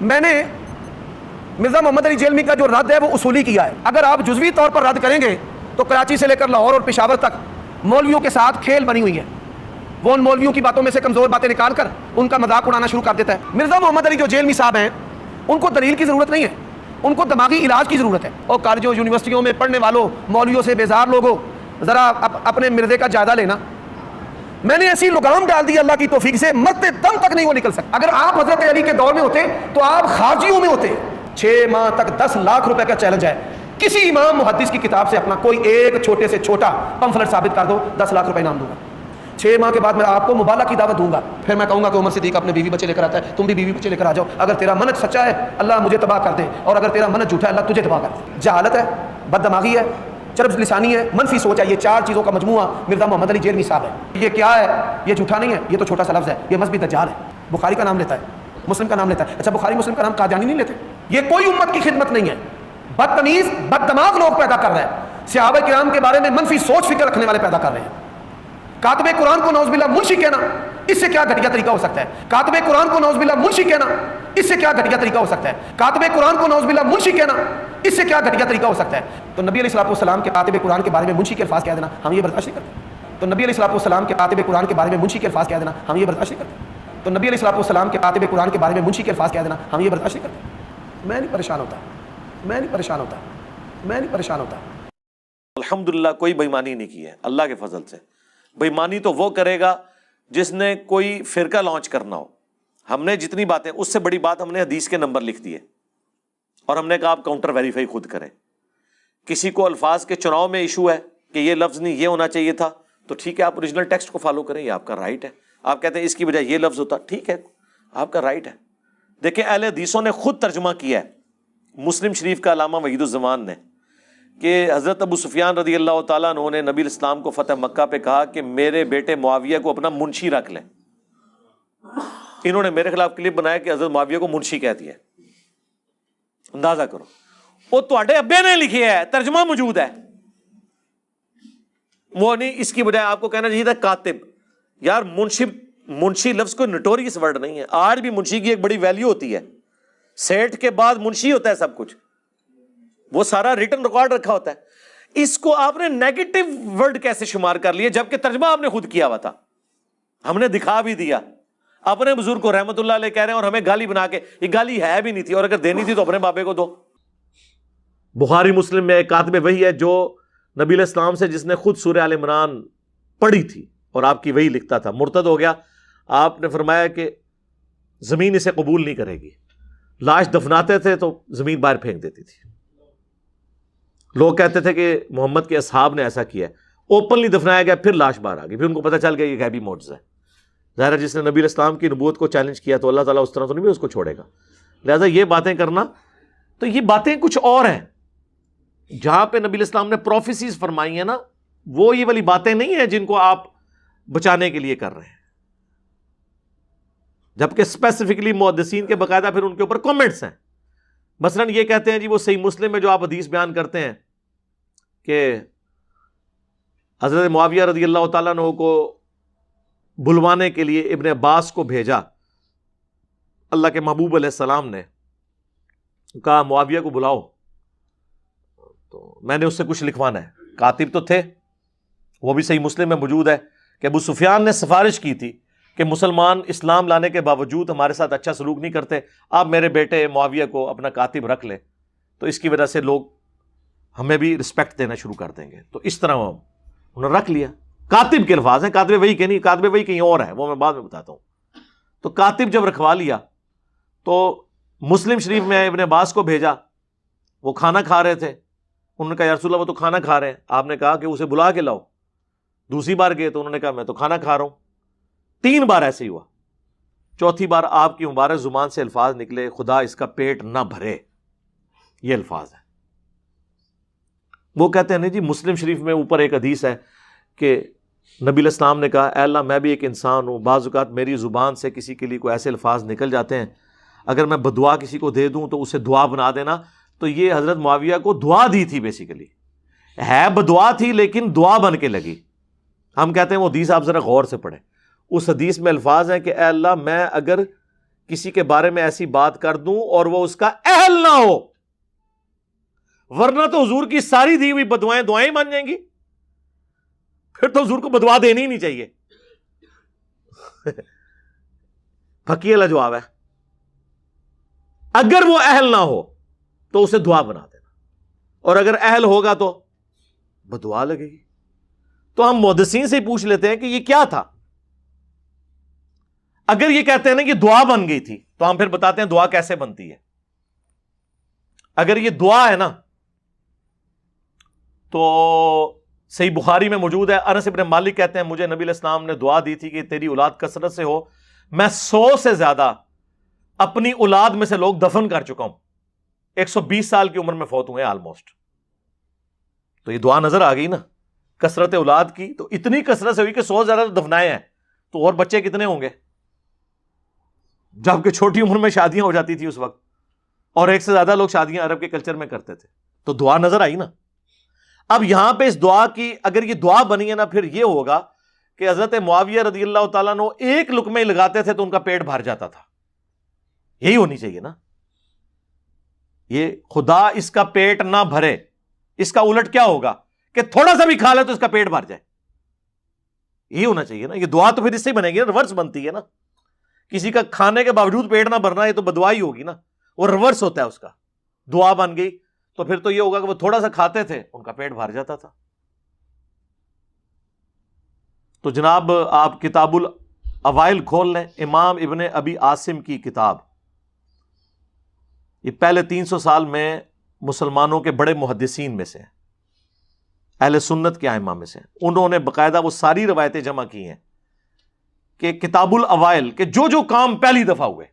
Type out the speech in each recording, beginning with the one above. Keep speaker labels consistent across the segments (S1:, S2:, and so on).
S1: میں نے مرزا محمد علی جیلمی کا جو رد ہے وہ اصولی کیا ہے. اگر آپ جزوی طور پر رد کریں گے تو کراچی سے لے کر لاہور اور پشاور تک مولویوں کے ساتھ کھیل بنی ہوئی ہے. وہ ان مولویوں کی باتوں میں سے کمزور باتیں نکال کر ان کا مذاق اڑانا شروع کر دیتا ہے. مرزا محمد علی جو جیلمی صاحب ہیں ان کو دلیل کی ضرورت نہیں ہے, ان کو دماغی علاج کی ضرورت ہے. اور کالجوں یونیورسٹیوں میں پڑھنے والوں مولویوں سے بیزار لوگوں ذرا اپنے مرزے کا جائزہ لینا. میں نے ایسی لگام ڈال دی اللہ کی توفیق سے, مرتے دم تک نہیں وہ نکل سکتا. اگر آپ حضرت علی کے دور میں ہوتے تو آپ خارجیوں میں ہوتے. 6 ماہ تک 10 لاکھ روپے کا چیلنج ہے, کسی امام محدث کی کتاب سے اپنا کوئی ایک چھوٹے سے چھوٹا پمفلٹ ثابت کر دو, 10 لاکھ روپے انعام دوں گا. 6 ماہ کے بعد میں آپ کو مبالغہ کی دعوت دوں گا. پھر میں کہوں گا کہ عمر صدیق اپنے بیوی بچے لے کر آتا ہے, تم بھی بیوی بچے لے کر آ جاؤ. اگر تیرا منہج سچا ہے اللہ مجھے تباہ کر دے, اور اگر تیرا منہج جھوٹا ہے اللہ تجھے تباہ کر دے. جہالت ہے, بد دماغی ہے, چرب لسانی ہے, منفی سوچ ہے. یہ 4 چیزوں کا مجموعہ مرزا محمد علی جیلمی صاحب ہے. یہ کیا ہے؟ یہ جھوٹا نہیں ہے, یہ تو چھوٹا سا لفظ ہے, یہ مذہبی دجال ہے. بخاری کا نام لیتا ہے, مسلم کا نام لیتا ہے. اچھا بخاری مسلم کا نام قادیانی نہیں لیتے. یہ کوئی امت کی خدمت نہیں ہے, بدتمیز بد دماغ لوگ پیدا کر رہے ہیں. صحابہ کرام کے بارے میں منفی سوچ فکر رکھنے والے پیدا کر رہے ہیں. کاتب قرآن کو نعوذ باللہ منشی کہنا, اس سے کیا گھٹیا طریقہ ہو سکتا ہے؟ کاتب قرآن کو نعوذ باللہ منشی کہنا, اس سے کیا گھٹیا طریقہ ہو سکتا ہے؟ کاتب قرآن کو نعوذ باللہ منشی کہنا, اس سے کیا گھٹیا طریقہ ہو سکتا ہے؟ تو نبی علیہ الصلوۃ والسلام کے کاتب قرآن کے بارے میں منشی کے الفاظ کہہ دینا ہم یہ برداشت نہیں کرتے. تو نبی علیہ الصلوۃ والسلام کے کاتب قرآن کے بارے میں منشی کے الفاظ کہہ دینا ہم یہ برداشت نہیں کرتے. تو نبی علیہ الصلوۃ والسلام کے کاتب قرآن کے بارے میں منشی کے الفاظ کہہ دینا ہم یہ برداشت نہیں کرتے. میں نہیں پریشان ہوتا, میں نہیں پریشان ہوتا, میں نہیں پریشان ہوتا.
S2: الحمدللہ کوئی بےایمانی نہیں کی ہے اللہ کے فضل سے. بےایمانی تو وہ کرے گا جس نے کوئی فرقہ لانچ کرنا ہو. ہم نے جتنی باتیں, اس سے بڑی بات ہم نے حدیث کے نمبر لکھ دیے اور ہم نے کہا آپ کاؤنٹر ویریفائی خود کریں. کسی کو الفاظ کے چناؤ میں ایشو ہے کہ یہ لفظ نہیں یہ ہونا چاہیے تھا, تو ٹھیک ہے آپ اوریجنل ٹیکسٹ کو فالو کریں, یہ آپ کا رائٹ ہے. آپ کہتے ہیں اس کی بجائے یہ لفظ ہوتا, ٹھیک ہے آپ کا رائٹ ہے. دیکھیں اہل حدیثوں نے خود ترجمہ کیا ہے, مسلم شریف کا علامہ وحید الزمان نے, کہ حضرت ابو سفیان رضی اللہ تعالیٰ عنہ نے نبی الاسلام کو فتح مکہ پہ کہا کہ میرے بیٹے معاویہ کو اپنا منشی رکھ لیں. انہوں نے میرے خلاف کلپ بنایا کہ حضرت معاویہ کو منشی کہہ دیا. اندازہ کرو, وہ تواڈے ابے نے لکھی ہے, ترجمہ موجود ہے. وہ نہیں اس کی بجائے آپ کو کہنا چاہیے تھا کاتب. یار منشی لفظ کوئی نٹوریس ورڈ نہیں ہے. آج بھی منشی کی ایک بڑی ویلیو ہوتی ہے, سیٹ کے بعد منشی ہوتا ہے سب کچھ, وہ سارا ریٹن ریکارڈ رکھا ہوتا ہے. اس کو آپ نے نیگیٹو ورڈ کیسے شمار کر لیے جبکہ ترجمہ آپ نے خود کیا ہوا تھا. ہم نے دکھا بھی دیا, اپنے بزرگ کو رحمت اللہ علیہ کہہ رہے ہیں اور ہمیں گالی بنا کے, یہ گالی ہے بھی نہیں تھی, اور اگر دینی تھی تو اپنے بابے کو دو. بخاری مسلم میں ایک کاتب وحی ہے جو نبی علیہ السلام سے, جس نے خود سورہ آل عمران پڑھی تھی اور آپ کی وحی لکھتا تھا, مرتد ہو گیا. آپ نے فرمایا کہ زمین اسے قبول نہیں کرے گی. لاش دفناتے تھے تو زمین باہر پھینک دیتی تھی. لوگ کہتے تھے کہ محمد کے اصحاب نے ایسا کیا ہے, اوپنلی دفنایا گیا, پھر لاش باہر آ گئی, پھر ان کو پتہ چل گیا یہ غیبی معجزہ ہے. ظاہر ہے جس نے نبی علیہ السلام کی نبوت کو چیلنج کیا تو اللہ تعالیٰ اس طرح تو نہیں بھی اس کو چھوڑے گا. لہٰذا یہ باتیں کرنا, تو یہ باتیں کچھ اور ہیں. جہاں پہ نبی علیہ السلام نے پروفیسیز فرمائی ہیں نا, وہ یہ والی باتیں نہیں ہیں جن کو آپ بچانے کے لیے کر رہے ہیں. جبکہ اسپیسیفکلی محدثین کے باقاعدہ پھر ان کے اوپر کامنٹس ہیں. مثلا یہ کہتے ہیں جی وہ صحیح مسلم میں جو آپ حدیث بیان کرتے ہیں کہ حضرت معاویہ رضی اللہ تعالیٰ عنہ کو بلوانے کے لیے ابن عباس کو بھیجا, اللہ کے محبوب علیہ السلام نے کہا معاویہ کو بلاؤ, تو میں نے اس سے کچھ لکھوانا ہے. کاتب تو تھے, وہ بھی صحیح مسلم میں موجود ہے کہ ابو سفیان نے سفارش کی تھی کہ مسلمان اسلام لانے کے باوجود ہمارے ساتھ اچھا سلوک نہیں کرتے, آپ میرے بیٹے معاویہ کو اپنا کاتب رکھ لیں, تو اس کی وجہ سے لوگ ہمیں بھی رسپیکٹ دینا شروع کر دیں گے. تو اس طرح انہوں نے رکھ لیا. کاتب کے الفاظ ہیں, کاتب وہی کہ نہیں, کاتب وہی کہیں اور ہے, وہ میں بعد میں بتاتا ہوں. تو کاتب جب رکھوا لیا تو مسلم شریف میں ابن عباس کو بھیجا, وہ کھانا کھا رہے تھے. انہوں نے کہا یا رسول اللہ وہ تو کھانا کھا رہے ہیں. آپ نے کہا کہ اسے بلا کے لاؤ. دوسری بار گئے تو انہوں نے کہا میں تو کھانا کھا رہا ہوں. 3 بار ایسے ہی ہوا. چوتھی بار آپ کی مبارک زبان سے الفاظ نکلے, خدا اس کا پیٹ نہ بھرے, یہ الفاظ ہیں. وہ کہتے ہیں نہیں جی مسلم شریف میں اوپر ایک حدیث ہے کہ نبی علیہ السلام نے کہا اے اللہ میں بھی ایک انسان ہوں, بعض اوقات میری زبان سے کسی کے لیے کوئی ایسے الفاظ نکل جاتے ہیں, اگر میں بدعا کسی کو دے دوں تو اسے دعا بنا دینا. تو یہ حضرت معاویہ کو دعا دی تھی, بیسیکلی ہے بدعا تھی لیکن دعا بن کے لگی. ہم کہتے ہیں وہ حدیث آپ ذرا غور سے پڑھیں. اس حدیث میں الفاظ ہیں کہ اے اللہ میں اگر کسی کے بارے میں ایسی بات کر دوں اور وہ اس کا اہل نہ ہو، ورنہ تو حضور کی ساری دی ہوئی بدوائیں دعائیں مان جائیں گی، پھر تو حضور کو بدوا دینی ہی نہیں چاہیے. پھکی والا جواب ہے. اگر وہ اہل نہ ہو تو اسے دعا بنا دینا، اور اگر اہل ہوگا تو بدعا لگے گی. تو ہم محدثین سے ہی پوچھ لیتے ہیں کہ یہ کیا تھا. اگر یہ کہتے ہیں نا کہ دعا بن گئی تھی تو ہم پھر بتاتے ہیں دعا کیسے بنتی ہے. اگر یہ دعا ہے نا تو صحیح بخاری میں موجود ہے، انس ابن مالک کہتے ہیں مجھے نبی علیہ السلام نے دعا دی تھی کہ تیری اولاد کثرت سے ہو، میں 100 سے زیادہ اپنی اولاد میں سے لوگ دفن کر چکا ہوں، 120 سال کی عمر میں فوت ہوئے آلموسٹ. تو یہ دعا نظر آ گئی نا کثرت اولاد کی. تو اتنی کثرت سے ہوئی کہ 100 زیادہ دفنائے ہیں، تو اور بچے کتنے ہوں گے، جبکہ چھوٹی عمر میں شادیاں ہو جاتی تھی اس وقت، اور ایک سے زیادہ لوگ شادیاں عرب کے کلچر میں کرتے تھے. تو دعا نظر آئی نا. اب یہاں پہ اس دعا کی اگر یہ دعا بنی ہے نا، پھر یہ ہوگا کہ حضرت معاویہ رضی اللہ تعالیٰ عنہ ایک لقمے لگاتے تھے تو ان کا پیٹ بھر جاتا تھا. یہی ہونی چاہیے نا. یہ خدا اس کا پیٹ نہ بھرے، اس کا الٹ کیا ہوگا کہ تھوڑا سا بھی کھا لے تو اس کا پیٹ بھر جائے. یہی ہونا چاہیے نا. یہ دعا تو پھر اس سے ہی بنے گی نا، ریورس بنتی ہے نا. کسی کا کھانے کے باوجود پیٹ نہ بھرنا، یہ تو بدعا ہی ہوگی نا. وہ ریورس ہوتا ہے اس کا. دعا بن گئی تو پھر تو یہ ہوگا کہ وہ تھوڑا سا کھاتے تھے ان کا پیٹ بھر جاتا تھا. تو جناب آپ کتاب الاوائل کھول لیں، امام ابن ابی عاصم کی کتاب. یہ پہلے 300 سال میں مسلمانوں کے بڑے محدثین میں سے ہیں، اہل سنت کے ائمہ میں سے. انہوں نے باقاعدہ وہ ساری روایتیں جمع کی ہیں کہ کتاب الاوائل کے جو جو کام پہلی دفعہ ہوئے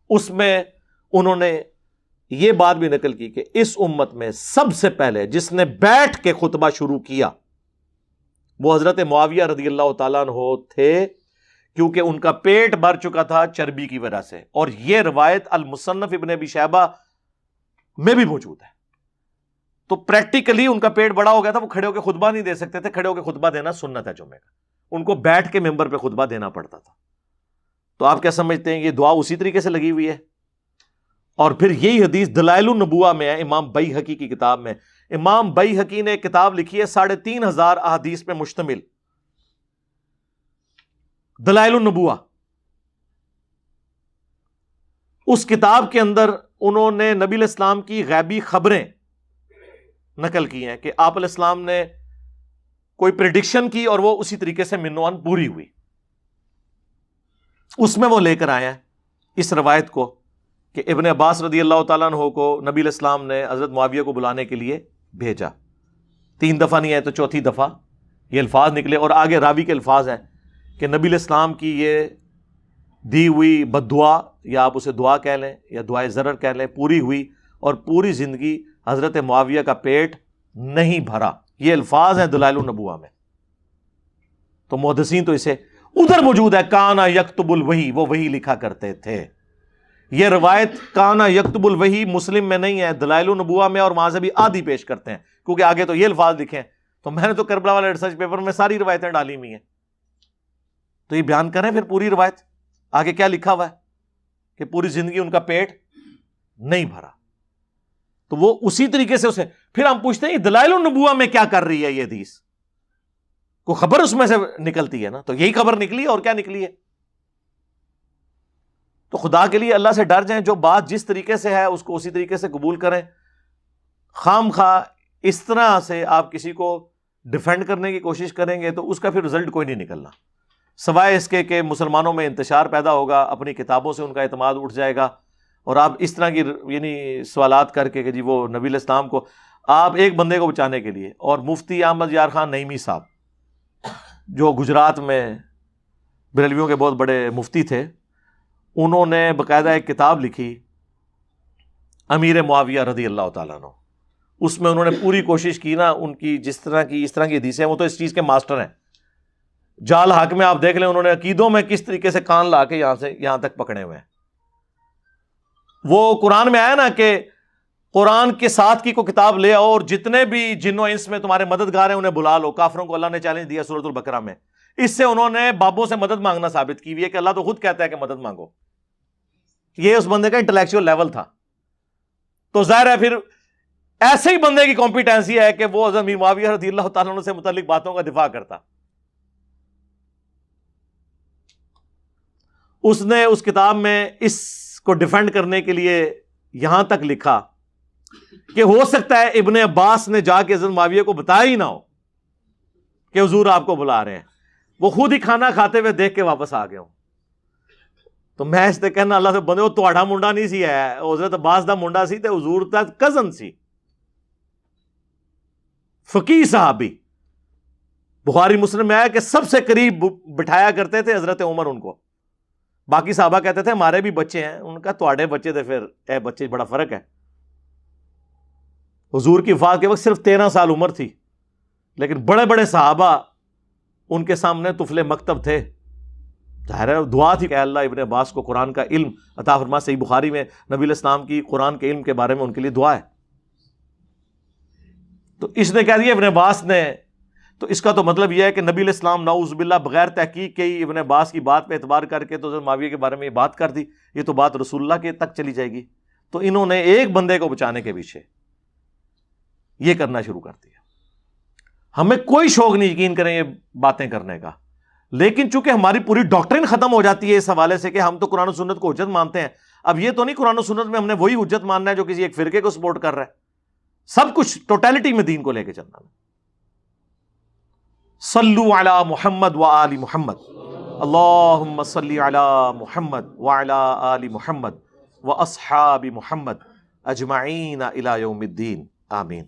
S2: اس میں انہوں نے یہ بات بھی نقل کی کہ اس امت میں سب سے پہلے جس نے بیٹھ کے خطبہ شروع کیا وہ حضرت معاویہ رضی اللہ تعالیٰ عنہ تھے، کیونکہ ان کا پیٹ بھر چکا تھا چربی کی وجہ سے. اور یہ روایت المصنف ابن ابی شیبہ میں بھی موجود ہے. تو پریکٹیکلی ان کا پیٹ بڑا ہو گیا تھا، وہ کھڑے ہو کے خطبہ نہیں دے سکتے تھے. کھڑے ہو کے خطبہ دینا سنت ہے جمعے کا، ان کو بیٹھ کے ممبر پہ خطبہ دینا پڑتا تھا. تو آپ کیا سمجھتے ہیں یہ دعا اسی طریقے سے لگی ہوئی ہے؟ اور پھر یہی حدیث دلائل النبوہ میں ہے، امام بیہقی کی کتاب میں. امام بیہقی نے ایک کتاب لکھی ہے 3500 احادیث پہ مشتمل، دلائل النبوہ. اس کتاب کے اندر انہوں نے نبی علیہ السلام کی غیبی خبریں نقل کی ہیں کہ آپ علیہ السلام نے کوئی پریڈکشن کی اور وہ اسی طریقے سے منوان پوری ہوئی. اس میں وہ لے کر آئے ہیں اس روایت کو کہ ابن عباس رضی اللہ تعالیٰ عنہ کو نبی علیہ السلام نے حضرت معاویہ کو بلانے کے لیے بھیجا. 3 دفعہ نہیں آئے تو چوتھی دفعہ یہ الفاظ نکلے. اور آگے راوی کے الفاظ ہیں کہ نبی علیہ السلام کی یہ دی ہوئی بد دعا، یا آپ اسے دعا کہہ لیں یا دعائے ضرر کہہ لیں، پوری ہوئی اور پوری زندگی حضرت معاویہ کا پیٹ نہیں بھرا. یہ الفاظ ہیں دلائل النبوہ میں. تو محدثین تو اسے ادھر موجود ہے کانا یکتب الوحی، وہ وحی لکھا کرتے تھے. یہ روایت کانا یکتب الوحی مسلم میں نہیں ہے، دلائل النبوہ میں، اور وہاں سے بھی آدھی پیش کرتے ہیں کیونکہ آگے تو یہ الفاظ لکھے ہیں. تو میں نے تو کربلا والے ریسرچ پیپر میں ساری روایتیں ڈالی ہوئی ہیں. تو یہ بیان کریں پھر پوری روایت آگے کیا لکھا ہوا ہے کہ پوری زندگی ان کا پیٹ نہیں بھرا. تو وہ اسی طریقے سے اسے پھر ہم پوچھتے ہیں دلائل النبوہ میں کیا کر رہی ہے یہ حدیث؟ کوئی خبر اس میں سے نکلتی ہے نا، تو یہی خبر نکلی ہے اور کیا نکلی ہے. تو خدا کے لیے اللہ سے ڈر جائیں، جو بات جس طریقے سے ہے اس کو اسی طریقے سے قبول کریں. خام خواہ اس طرح سے آپ کسی کو ڈیفینڈ کرنے کی کوشش کریں گے تو اس کا پھر رزلٹ کوئی نہیں نکلنا، سوائے اس کے کہ مسلمانوں میں انتشار پیدا ہوگا، اپنی کتابوں سے ان کا اعتماد اٹھ جائے گا. اور آپ اس طرح کی یعنی سوالات کر کے کہ جی وہ نبی علیہ السلام کو آپ ایک بندے کو بچانے کے لیے. اور مفتی احمد یار خان نعیمی صاحب جو گجرات میں بریلویوں کے بہت بڑے مفتی تھے، انہوں نے باقاعدہ ایک کتاب لکھی امیر معاویہ رضی اللہ تعالیٰ عنہ. اس میں انہوں نے پوری کوشش کی نا، ان کی اس طرح کی حدیثیں، وہ تو اس چیز کے ماسٹر ہیں. جال حق میں آپ دیکھ لیں انہوں نے عقیدوں میں کس طریقے سے کان لا کے یہاں تک پکڑے ہوئے ہیں. وہ قرآن میں آیا نا کہ قرآن کے ساتھ کی کو کتاب لے آؤ اور جتنے بھی جن و انس میں تمہارے مددگار ہیں انہیں بلا لو. کافروں کو اللہ نے چیلنج دیا سورۃ البقرہ میں اس سے انہوں نے بابوں سے مدد مانگنا ثابت کی ہوئی ہے کہ اللہ تو خود کہتا ہے کہ مدد مانگو. یہ اس بندے کا انٹلیکچوئل لیول تھا. تو ظاہر ہے پھر ایسے ہی بندے کی کمپیٹنسی ہے کہ وہ حضرت امیر معاویہ رضی اللہ تعالیٰ عنہ سے متعلق باتوں کا دفاع کرتا. اس نے اس کتاب میں اس کو ڈیفینڈ کرنے کے لیے یہاں تک لکھا کہ ہو سکتا ہے ابن عباس نے جا کے حضرت معاویہ کو بتایا ہی نہ ہو کہ حضور آپ کو بلا رہے ہیں, وہ خود ہی کھانا کھاتے ہوئے دیکھ کے واپس آ گئے ہوں. تو میں اس سے کہنا اللہ سے بندے وہ تہاڈا منڈا نہیں سی ہے, حضرت عباس دا منڈا سی تے حضور دا کزن سی, فقیہ صحابی. بخاری مسلم میں آیا کہ سب سے قریب بٹھایا کرتے تھے حضرت عمر ان کو. باقی صحابہ کہتے تھے ہمارے بھی بچے ہیں, ان کا تہاڈے بچے تھے, پھر اے بچے بڑا فرق ہے. حضور کی وفات کے وقت صرف 13 سال عمر تھی, لیکن بڑے بڑے صحابہ ان کے سامنے طفل مکتب تھے. ظاہر ہے دعا تھی کہ اللہ ابن عباس کو قرآن کا علم عطا فرما. صحیح بخاری میں نبی علیہ السلام کی قرآن کے علم کے بارے میں ان کے لیے دعا ہے. تو اس نے کہہ دیا ابن عباس نے, تو اس کا تو مطلب یہ ہے کہ نبی علیہ السلام نعوذ باللہ بغیر تحقیق کے ہی ابن عباس کی بات پہ اعتبار کر کے تو حضرت معاویہ کے بارے میں یہ بات کر دی. یہ تو بات رسول اللہ کے تک چلی جائے گی. تو انہوں نے ایک بندے کو بچانے کے پیچھے یہ کرنا شروع کر دیا. ہمیں کوئی شوق نہیں یقین کریں یہ باتیں کرنے کا, لیکن چونکہ ہماری پوری ڈاکٹرن ختم ہو جاتی ہے اس حوالے سے کہ ہم تو قرآن و سنت کو حجت مانتے ہیں. اب یہ تو نہیں قرآن و سنت میں ہم نے وہی حجت ماننا ہے جو کسی ایک فرقے کو سپورٹ کر رہا ہے. سب کچھ ٹوٹیلٹی میں دین کو لے کے چلنا ہے. صلو علی محمد و آل محمد, اللہم صلی علی محمد و علی آل محمد و اصحاب محمد اجمعین الی یوم الدین, آمین.